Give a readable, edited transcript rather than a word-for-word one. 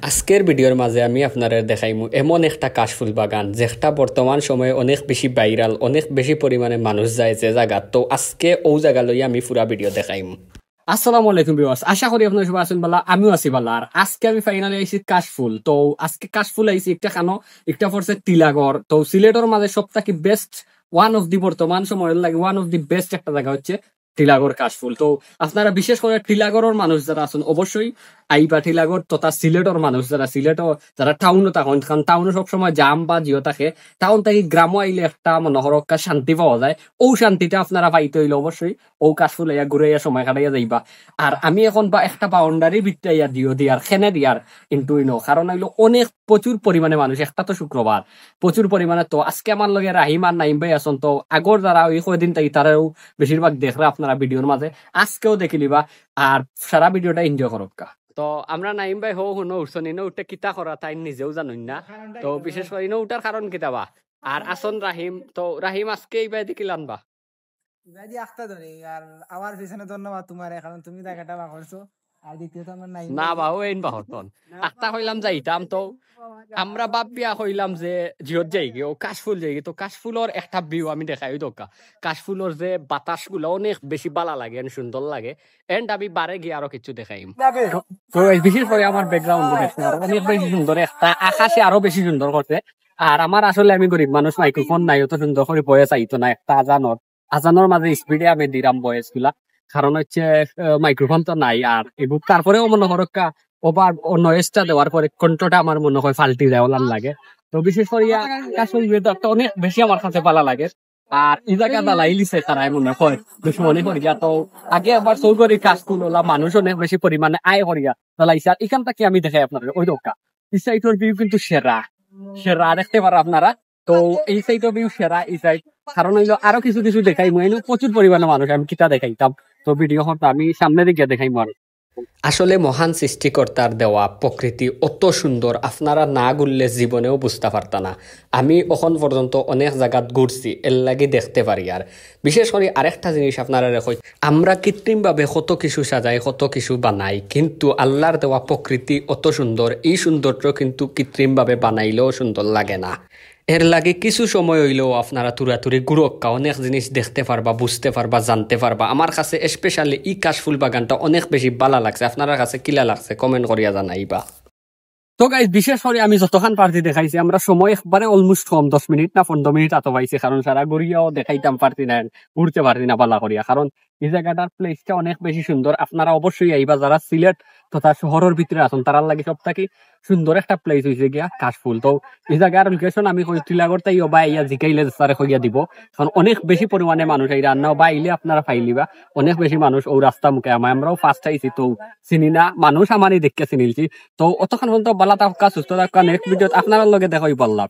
আজকের ভিডিওর মাঝে আমি আপনাদের দেখাইমু এমন একটা কাশফুল বাগান যেটা বর্তমান সময়ে অনেক বেশি ভাইরাল, অনেক বেশি পরিমাণে মানুষ যায় যে জায়গা। তো আজকে ও জায়গা লইয়া আমি পুরা ভিডিও দেখাইমু। আসসালামু আলাইকুম ভিউয়ার্স, আশা করি আপনারা সবাই আছেন ভালো, আমিও আছি ভালো। আর আজকে আমি ফাইনালি আইছি কাশফুল। তো আজকে কাশফুল আইছি একটা খানো, একটা পড়ছে টিলাগড়। তো সিলেটের মাঝে সবথেকে বেস্ট ওয়ান অফ দি বর্তমান সময়ের লাগে ওয়ান অফ দি বেস্ট একটা জায়গা হচ্ছে টিলাগড় কাশফুল। তো আপনারা বিশেষ করে টিলাগড়ের মানুষ যারা আছেন অবশ্যই আইবা টিলাগড়। তথা সিলেটের মানুষ যারা টাউনও থাকেন, কারণ টাউনে সবসময় জাম বা জিও থাকে, টাউন থেকে গ্রামও আইলে একটা মনোহরক্কা শান্তি পাওয়া যায়। ও শান্তিটা আপনারা পাইতে হইলে অবশ্যই ও কাশফুল ইয়া ঘুরে সময় কাটাইয়া যাইবা। আর আমি এখন বা একটা বাউন্ডারি ভিতরে ইয়া দিয়ার খেনে দিয়ার কিন্তু কারণ হইলো অনেক প্রচুর পরিমাণে মানুষ, একটা তো শুক্রবার প্রচুর পরিমাণে। তো আজকে আমার লগে রাহিম আর নাইম ভাই আছেন। তো আগর যারা ওই কয়দিন তাই তারাও বেশিরভাগ দেখরা আপনারা ভিডিওর মাঝে, আজকেও দেখে লিবা আর সারা ভিডিওটা এনজয় করক্কা। তো আমরা নাইম ভাই হো শুনো উঠছন ইনো উঠে কিতা করা তাই নিজেও জানুন না। তো বিশেষ করে ইনো উঠার কারণ কিতাবা আর আসন রাহিম। তো রাহিম আজকে এইবার দেখিলাম বা আর আমার পিছনে ধন্যবাদ তোমার, কারণ তুমি জায়গাটা বা করছো। আর দ্বিতীয়ত আমার নাই না বা ও এন বাহতন আত্মা হইলাম যাইতাম। তো আমরা বাপিয়া হইলাম যে জিয়ত যাইগে ও কাশফুল যাইগে। তো কাশফুলর একটা ভিউ আমি দেখাই দোকা। কাশফুলর যে বাতাস গুলো অনেক বেশি বালা লাগে, সুন্দর লাগে। এন্ড আমি বারে গিয়ে আরো কিছু দেখাইম। তো বিশেষ করে আমার ব্যাকগ্রাউন্ড অনেক বেশি সুন্দর, একটা আকাশে আরো বেশি সুন্দর করছে। আর আমার আসলে আমি গরিব মানুষ, মাইক্রোফোন নাই অত সুন্দর করে বয়স আইতো না। একটা আজানোর মাঝে স্পিডে আমি দিলাম বয়স গুলা, কারণ হচ্ছে মাইক্রোফোন তো নাই। আর এগুলো তারপরেও মনে হরক্কা ওভার নয়েজটা দেওয়ার পরে কণ্ঠটা আমার মনে হয় ফাল্টি দেওয়ার লাগে। তো বিশেষ করে কাশফুল ওয়েদারটা অনেক বেশি আমার কাছে ভালো লাগে। আর এই জায়গা দালাই লিছে তারা মনে হয় বেশি মনে করিয়া। তো আগে আবার চৌগরি কাশফুল ওলা মানুষ অনেক বেশি পরিমাণে আয় করিয়া দালাইছে। আর এখান থেকে আমি দেখাই আপনাদের ওই দোকা এই সাইডের ভিউ কিন্তু সেরা সেরা দেখতে পারো আপনারা। তো এই সাইডের ভিউ সেরা এই সাইড, কারণ হইলো আরো কিছু কিছু দেখাই প্রচুর পরিমাণে মানুষ আমি কিতা দেখাইতাম। তো ভিডিও আমি সামনে দিকে দেখাই আর আসলে মহান সৃষ্টিকর্তার দেওয়া প্রকৃতি অত সুন্দর, আপনারা না ঘুরলে জীবনেও বুঝতে পারতা না। আমি এখন পর্যন্ত অনেক জায়গাত ঘুরছি, এর লাগে দেখতে পারি। আর বিশেষ করে আরেকটা জিনিস আপনারা রেখো, আমরা কৃত্রিমভাবে কত কিছু সাজাই, কত কিছু বানাই, কিন্তু আল্লাহর দেওয়া প্রকৃতি অত সুন্দর, এই সৌন্দর্য কিন্তু কৃত্রিমভাবে বানাইলেও সুন্দর লাগে না। এর লাগে কিছু সময় হইলেও আপনারা তুরাতুরি গুরক্কা অনেক জিনিস দেখতে পারবা, বুঝতে পারবা, জানতে পারবা। আমার কাছে স্পেশালি ই কাশফুল বাগানটা অনেক বেশি ভালো লাগছে। আপনার কাছে কিলা লাগছে কমেন্ট করিয়া জানাইবা। তো গাইজ বিশেষ করে আমি যতক্ষণ পার্টি দেখাইছি, আমরা সময় একবারে অলমোস্ট কম 10 মিনিট না 15 মিনিট আতো পাইছি, কারণ সারা গড়িয়াও দেখাইতাম পারতি না, ঘুরতে পারতি না পালা করিয়া। কারণ এই জায়গাটার প্লেসটা অনেক বেশি সুন্দর। আপনারা অবশ্যই আইবা যারা সিলেট তথা শহরের ভিতরে আছেন, তার লাগে সব থেকে সুন্দর একটা প্লেস হয়েছে গিয়া কাশফুল। তো এই জায়গার লোকেশন আমি টিলাগড় তাই বা ইয়া জিকাইলে তারে কইয়া দিব, কারণ অনেক বেশি পরিমাণে মানুষ এই রান্না বা আইলে আপনারা ফাইলিবা অনেক বেশি মানুষ ও রাস্তা মুখে। আমরাও ফার্স্ট আইছি, তো চিনি না মানুষ আমারই দেখে চিনিলছি। তো অতক্ষণ পর্যন্ত বালা থাকা, সুস্থ থাকা, নেক্সট ভিডিওত আপনার লগে দেখাই পাল্লা।